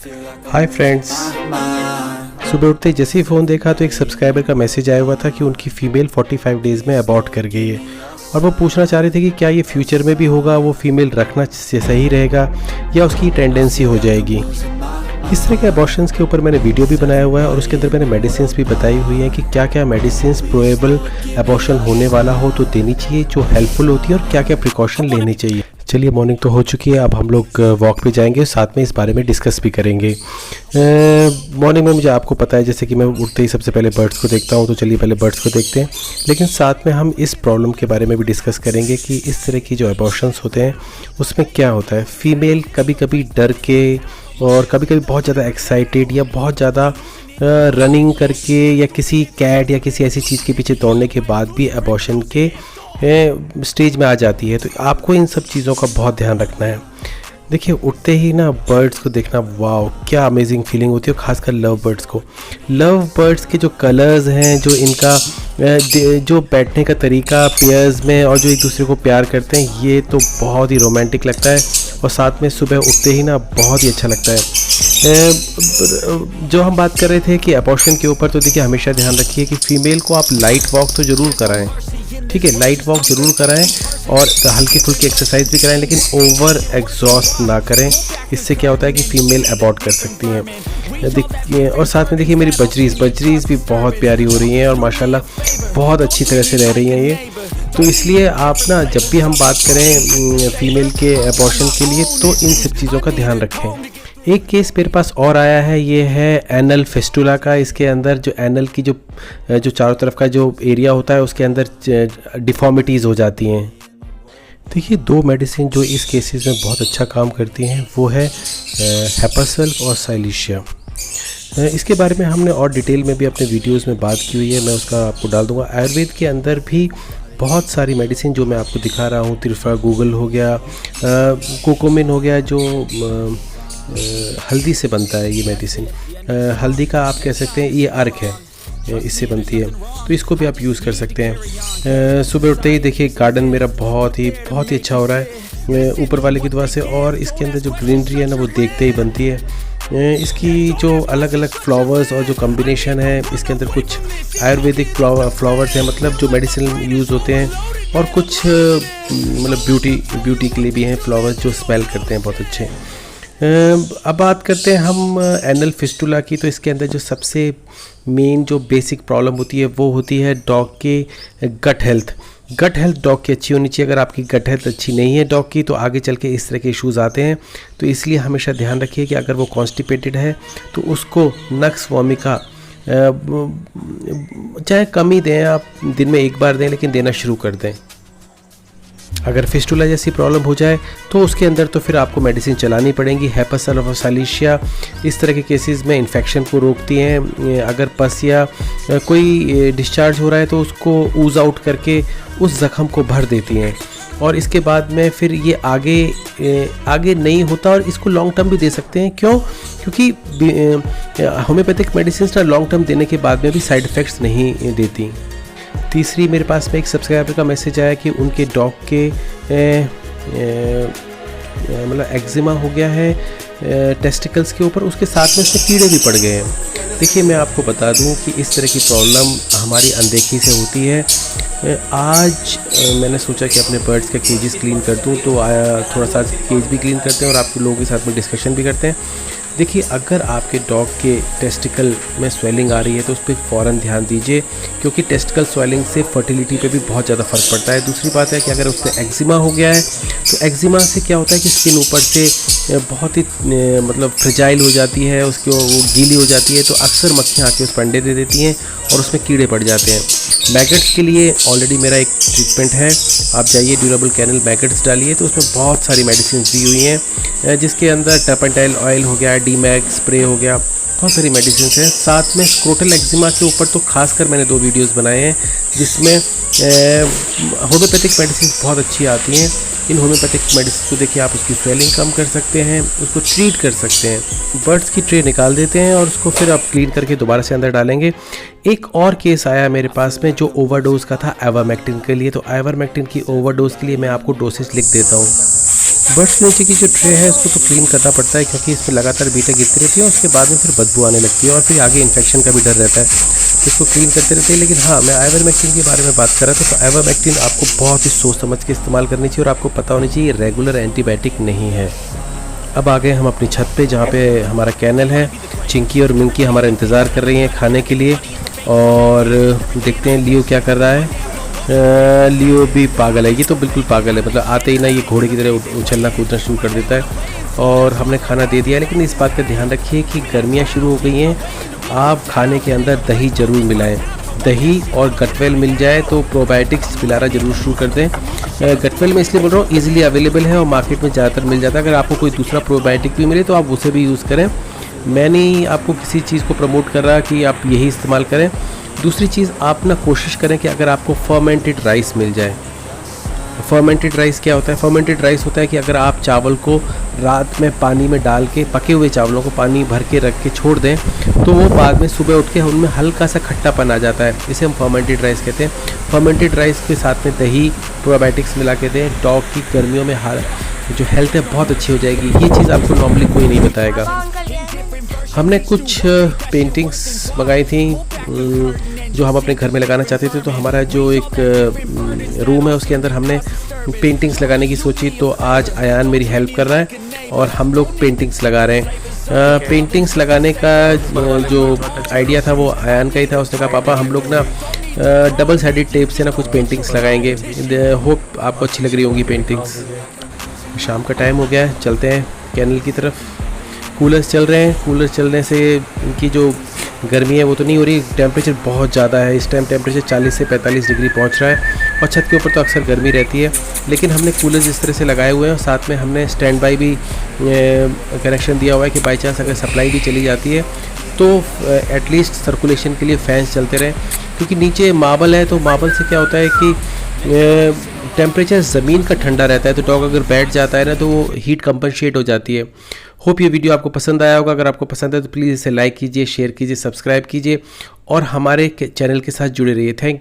Hi friends, सुबह उठते ही जैसे ही फ़ोन देखा तो एक सब्सक्राइबर का मैसेज आया हुआ था कि उनकी फ़ीमेल 45 डेज़ में अबॉर्ट कर गई है और वो पूछना चाह रहे थे कि क्या ये फ्यूचर में भी होगा, वो फ़ीमेल रखना सही रहेगा या उसकी टेंडेंसी हो जाएगी। इस तरह के अबॉर्शंस के ऊपर मैंने वीडियो भी बनाया हुआ है और उसके अंदर मैंने मेडिसिन्स भी बताई हुई हैं कि क्या क्या मेडिसिन्स प्रोएबल अबॉर्शन होने वाला हो तो देनी चाहिए, जो हेल्पफुल होती है, और क्या क्या प्रिकॉशन लेनी चाहिए। चलिए, मॉर्निंग तो हो चुकी है, अब हम लोग वॉक पे जाएंगे, साथ में इस बारे में डिस्कस भी करेंगे। मॉर्निंग में मुझे आपको पता है जैसे कि मैं उठते ही सबसे पहले बर्ड्स को देखता हूँ, तो चलिए पहले बर्ड्स को देखते हैं। लेकिन साथ में हम इस प्रॉब्लम के बारे में भी डिस्कस करेंगे कि इस तरह की जो अबॉर्शंस होते हैं उसमें क्या होता है। फीमेल कभी कभी डर के और कभी कभी बहुत ज़्यादा एक्साइटेड या बहुत ज़्यादा रनिंग करके या किसी कैट या किसी ऐसी चीज़ के पीछे दौड़ने के बाद भी अबॉर्शन के स्टेज में आ जाती है। तो आपको इन सब चीज़ों का बहुत ध्यान रखना है। देखिए, उठते ही ना बर्ड्स को देखना, वाओ क्या अमेजिंग फीलिंग होती है, खासकर लव बर्ड्स को। लव बर्ड्स के जो कलर्स हैं, जो इनका जो बैठने का तरीका पेयर्स में और जो एक दूसरे को प्यार करते हैं, ये तो बहुत ही रोमांटिक लगता है। और साथ में सुबह उठते ही ना बहुत ही अच्छा लगता है। जो हम बात कर रहे थे कि अबॉर्शन के ऊपर, तो देखिए हमेशा ध्यान रखिए कि फ़ीमेल को आप लाइट वॉक तो ज़रूर कराएं, ठीक है, लाइट वॉक ज़रूर कराएं और हल्की फुल्की एक्सरसाइज भी कराएं, लेकिन ओवर एग्जॉस्ट ना करें। इससे क्या होता है कि फ़ीमेल अबॉर्ट कर सकती हैं। देखिए, और साथ में देखिए मेरी बजरीज़ भी बहुत प्यारी हो रही हैं और माशाल्लाह बहुत अच्छी तरह से रह रही हैं ये। तो इसलिए आप ना जब भी हम बात करें फ़ीमेल के अबॉर्शन के लिए, तो इन सब चीज़ों का ध्यान रखें। एक केस मेरे पास और आया है, ये है एनल फिस्टुला का। इसके अंदर जो एनल की जो चारों तरफ का जो एरिया होता है उसके अंदर डिफॉर्मिटीज़ हो जाती हैं। देखिए, दो मेडिसिन जो इस केसेस में बहुत अच्छा काम करती हैं वो है हेपासल्फ और साइलिशिया। इसके बारे में हमने और डिटेल में भी अपने वीडियोस में बात की हुई है, मैं उसका आपको डाल दूंगा। आयुर्वेद के अंदर भी बहुत सारी मेडिसिन जो मैं आपको दिखा रहा हूँ, त्रिफला गूगल हो गया, कोकोमिन हो गया, जो हल्दी से बनता है ये मेडिसिन। हल्दी का आप कह सकते हैं ये अर्क है, इससे बनती है, तो इसको भी आप यूज़ कर सकते हैं। सुबह उठते ही देखिए गार्डन मेरा बहुत ही अच्छा हो रहा है ऊपर वाले की दुआ से, और इसके अंदर जो ग्रीनरी है ना वो देखते ही बनती है। इसकी जो अलग अलग फ्लावर्स और जो कम्बिनेशन है, इसके अंदर कुछ आयुर्वेदिक फ्लावर्स हैं, मतलब जो मेडिसिन यूज़ होते हैं, और कुछ मतलब ब्यूटी के लिए भी हैं फ्लावर्स जो स्मेल करते हैं बहुत अच्छे। अब बात करते हैं हम एनल फिस्टुला की। तो इसके अंदर जो सबसे मेन जो बेसिक प्रॉब्लम होती है वो होती है डॉग के गट हेल्थ डॉग की अच्छी होनी चाहिए। अगर आपकी गट हेल्थ अच्छी नहीं है डॉग की, तो आगे चल के इस तरह के इश्यूज़ आते हैं। तो इसलिए हमेशा ध्यान रखिए कि अगर वो कॉन्स्टिपेटेड है तो उसको नक्स वोमिका चाहे कम ही दें, आप दिन में एक बार दें, लेकिन देना शुरू कर दें। अगर फिस्टुला जैसी प्रॉब्लम हो जाए तो उसके अंदर तो फिर आपको मेडिसिन चलानी पड़ेगी। हेपासल्फ और साइलिशिया इस तरह के केसेस में इन्फेक्शन को रोकती हैं। अगर पस या कोई डिस्चार्ज हो रहा है तो उसको ऊज आउट करके उस ज़ख़म को भर देती हैं, और इसके बाद में फिर ये आगे नहीं होता। और इसको लॉन्ग टर्म भी दे सकते हैं। क्यों? क्योंकि होम्योपैथिक मेडिसिन ना लॉन्ग टर्म देने के बाद में भी साइड इफ़ेक्ट्स नहीं देती। तीसरी, मेरे पास में एक सब्सक्राइबर का मैसेज आया कि उनके डॉग के मतलब एक्जिमा हो गया है टेस्टिकल्स के ऊपर, उसके साथ में उसमें कीड़े भी पड़ गए हैं। देखिए, मैं आपको बता दूं कि इस तरह की प्रॉब्लम हमारी अनदेखी से होती है। आज मैंने सोचा कि अपने बर्ड्स का केजेस क्लीन कर दूं, तो थोड़ा सा केज भी क्लीन करते हैं और आपके लोगों के साथ में डिस्कशन भी करते हैं। देखिए, अगर आपके डॉग के टेस्टिकल में स्वेलिंग आ रही है तो उस पर फ़ौरन ध्यान दीजिए, क्योंकि टेस्टिकल स्वेलिंग से फर्टिलिटी पे भी बहुत ज़्यादा फ़र्क पड़ता है। दूसरी बात है कि अगर उस पर एक्जिमा हो गया है तो एक्जिमा से क्या होता है कि स्किन ऊपर से बहुत ही मतलब फ्रेजाइल हो जाती है, उसकी वो गीली हो जाती है, तो अक्सर मक्खियाँ आके उस पर अंडे दे देती हैं और उसमें कीड़े पड़ जाते हैं। मैगट्स के लिए ऑलरेडी मेरा एक ट्रीटमेंट है, आप जाइए ड्यूरेबल कैनल मैगट्स डालिए, तो उसमें बहुत सारी मेडिसिन दी हुई हैं, जिसके अंदर टर्पेंटाइल ऑयल हो गया, डीमैग स्प्रे हो गया, बहुत सारी मेडिसिन हैं। साथ में स्क्रोटल एक्जिमा के ऊपर तो खासकर मैंने 2 वीडियोस बनाए हैं, जिसमें होम्योपैथिक मेडिसिन बहुत अच्छी आती हैं। इन होम्योपैथिक मेडिसिन को देखिए आप उसकी स्वेलिंग कम कर सकते हैं, उसको ट्रीट कर सकते हैं। बर्ड्स की ट्रे निकाल देते हैं और उसको फिर आप क्लीन करके दोबारा से अंदर डालेंगे। एक और केस आया मेरे पास में जो ओवरडोज का था आइवरमेक्टिन के लिए। तो आइवरमेक्टिन की ओवरडोज के लिए मैं आपको डोसेज लिख देता हूँ। बर्ड्स के नीचे की जो ट्रे है इसको तो क्लीन करना पड़ता है, क्योंकि इसमें लगातार बीटें गिरती रहती है और उसके बाद में फिर बदबू आने लगती है और फिर आगे इन्फेक्शन का भी डर रहता है, तो इसको क्लीन करते रहते हैं। लेकिन हाँ, मैं आइवरमेक्टिन के बारे में बात कर रहा था, तो आइवरमेक्टिन आपको बहुत ही सोच समझ के इस्तेमाल करनी चाहिए और आपको पता होनी चाहिए रेगुलर एंटीबायोटिक नहीं है। अब आ गए हम अपनी छत पे, जहाँ पे हमारा कैनल है। चिंकी और मिंकी हमारा इंतज़ार कर रही हैं खाने के लिए, और देखते हैं लियो क्या कर रहा है। लियो भी पागल है, ये तो बिल्कुल पागल है, मतलब आते ही ना ये घोड़े की तरह उछलना कूदना शुरू कर देता है। और हमने खाना दे दिया, लेकिन इस बात का ध्यान रखिए कि गर्मियाँ शुरू हो गई हैं, आप खाने के अंदर दही ज़रूर मिलाएं। दही और गटवेल मिल जाए तो प्रोबायोटिक्स पिलाना ज़रूर शुरू कर दें। गटवेल में इसलिए बोल रहा हूँ, ईजिली अवेलेबल है और मार्केट में ज़्यादातर मिल जाता है। अगर आपको कोई दूसरा प्रोबायोटिक भी मिले तो आप उसे भी यूज़ करें। मैं नहीं आपको किसी चीज़ को प्रमोट कर रहा कि आप यही इस्तेमाल करें। दूसरी चीज़, आप ना कोशिश करें कि अगर आपको फर्मेंटेड राइस मिल जाए। फर्मेंटेड राइस क्या होता है? फर्मेंटेड राइस होता है कि अगर आप चावल को रात में पानी में डाल के, पके हुए चावलों को पानी भर के रख के छोड़ दें, तो वो बाद में सुबह उठ के उनमें हल्का सा खट्टापन आ जाता है। इसे हम फर्मेंटेड राइस कहते हैं। फर्मेंटेड राइस के साथ में दही, प्रोबायोटिक्स मिला के दें। डॉग की गर्मियों में जो हेल्थ है बहुत अच्छी हो जाएगी। ये चीज़ आपको नॉर्मली कोई नहीं बताएगा। हमने कुछ पेंटिंग्स मंगाई थी जो हम अपने घर में लगाना चाहते थे, तो हमारा जो एक रूम है उसके अंदर हमने पेंटिंग्स लगाने की सोची। तो आज अयान मेरी हेल्प कर रहा है और हम लोग पेंटिंग्स लगा रहे हैं। पेंटिंग्स लगाने का जो आइडिया था वो अयान का ही था। उसने कहा पापा हम लोग ना डबल साइडेड टेप से ना कुछ पेंटिंग्स लगाएंगे। होप आपको अच्छी लग रही होंगी पेंटिंग्स। शाम का टाइम हो गया है, चलते हैं कैनल की तरफ। कूलर्स चल रहे हैं, कूलर चलने से इनकी जो गर्मी है वो तो नहीं हो रही। टेम्परेचर बहुत ज़्यादा है इस टाइम, टेम्परेचर 40 से 45 डिग्री पहुंच रहा है और छत के ऊपर तो अक्सर गर्मी रहती है। लेकिन हमने कूलर्स इस तरह से लगाए हुए हैं और साथ में हमने स्टैंड बाई भी कनेक्शन दिया हुआ है कि बाई चांस अगर सप्लाई भी चली जाती है तो एटलीस्ट सर्कुलेशन के लिए फैंस चलते रहें। क्योंकि नीचे मार्बल है, तो मार्बल से क्या होता है कि टेम्परेचर ज़मीन का ठंडा रहता है, तो डॉग अगर बैठ जाता है ना तो वो हीट कंपनसेट हो जाती है। होप ये वीडियो आपको पसंद आया होगा। अगर आपको पसंद है तो प्लीज़ इसे लाइक कीजिए, शेयर कीजिए, सब्सक्राइब कीजिए और हमारे चैनल के साथ जुड़े रहिए। Thank you.